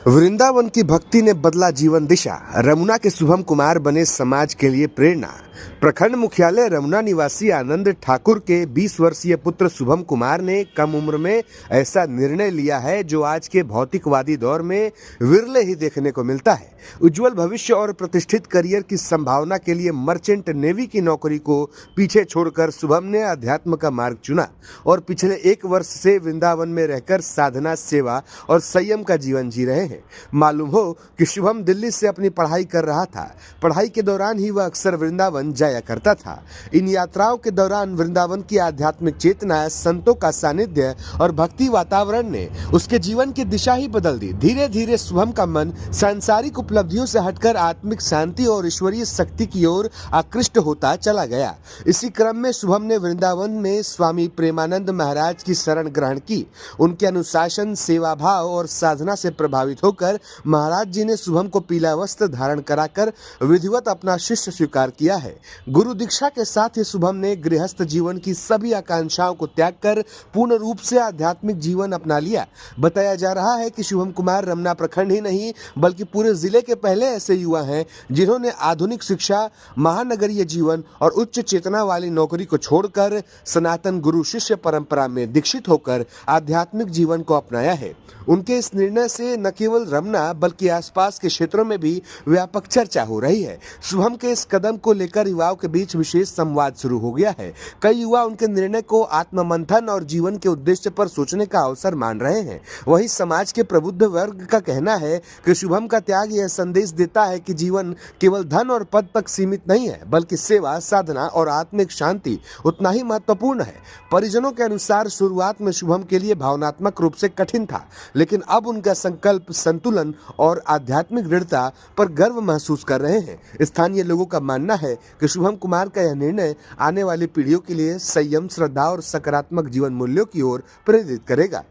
वृंदावन की भक्ति ने बदला जीवन दिशा। रमुना के शुभम कुमार बने समाज के लिए प्रेरणा। प्रखंड मुख्यालय रमुना निवासी आनंद ठाकुर के 20 वर्षीय पुत्र शुभम कुमार ने कम उम्र में ऐसा निर्णय लिया है जो आज के भौतिकवादी दौर में विरले ही देखने को मिलता है। उज्जवल भविष्य और प्रतिष्ठित करियर की संभावना के लिए मर्चेंट नेवी की नौकरी को पीछे छोड़कर शुभम ने अध्यात्म का मार्ग चुना और पिछले 1 वर्ष से वृंदावन में रहकर साधना, सेवा और संयम का जीवन जी रहे हैं। मालूम हो कि शुभम दिल्ली से अपनी पढ़ाई कर रहा था। पढ़ाई के दौरान ही वह अक्सर वृंदावन जाया करता था। इन यात्राओं के दौरान वृंदावन की आध्यात्मिक चेतना, संतों का सानिध्य और भक्ति वातावरण ने उसके जीवन की दिशा ही बदल दी। धीरे धीरे शुभम का मन सांसारिक उपलब्धियों से हटकर आत्मिक शांति और ईश्वरीय शक्ति की ओर आकृष्ट होता चला गया। इसी क्रम में शुभम ने वृंदावन में स्वामी प्रेमानंद महाराज की शरण ग्रहण की। उनके अनुशासन, सेवा भाव और साधना से प्रभावित होकर महाराज जी ने शुभम को पीला वस्त्र धारण कराकर विधिवत अपना शिष्य स्वीकार किया है। गुरु दीक्षा के साथ ही शुभम ने गृहस्थ जीवन की सभी आकांक्षाओं को त्याग कर पूर्ण रूप से आध्यात्मिक जीवन अपना लिया। बताया जा रहा है कि शुभम कुमार रमना प्रखंड ही नहीं बल्कि पूरे जिले के पहले ऐसे युवा हैं जिन्होंने आधुनिक शिक्षा, महानगरीय जीवन और उच्च चेतना वाली नौकरी को छोड़कर सनातन गुरु शिष्य परंपरा में दीक्षित होकर आध्यात्मिक जीवन को अपनाया है। उनके इस निर्णय से न केवल रमना बल्कि आसपास के क्षेत्रों में भी व्यापक चर्चा हो रही है। शुभम के इस कदम को लेकर युवाओं के बीच विशेष संवाद शुरू हो गया है। कई युवा उनके निर्णय को आत्ममंथन और जीवन के उद्देश्य पर सोचने का अवसर मान रहे हैं। वहीं समाज के प्रबुद्ध वर्ग का कहना है कि शुभम का त्याग यह संदेश देता है कि जीवन केवल धन और पद तक सीमित नहीं है बल्कि सेवा, साधना और आत्मिक शांति उतना ही महत्वपूर्ण है। परिजनों के अनुसार शुरुआत में शुभम के लिए भावनात्मक रूप से कठिन था, लेकिन अब उनका संकल्प संतुलन और आध्यात्मिक दृढ़ता पर गर्व महसूस कर रहे हैं। स्थानीय लोगों का मानना है कि शुभम कुमार का यह निर्णय आने वाली पीढ़ियों के लिए संयम, श्रद्धा और सकारात्मक जीवन मूल्यों की ओर प्रेरित करेगा।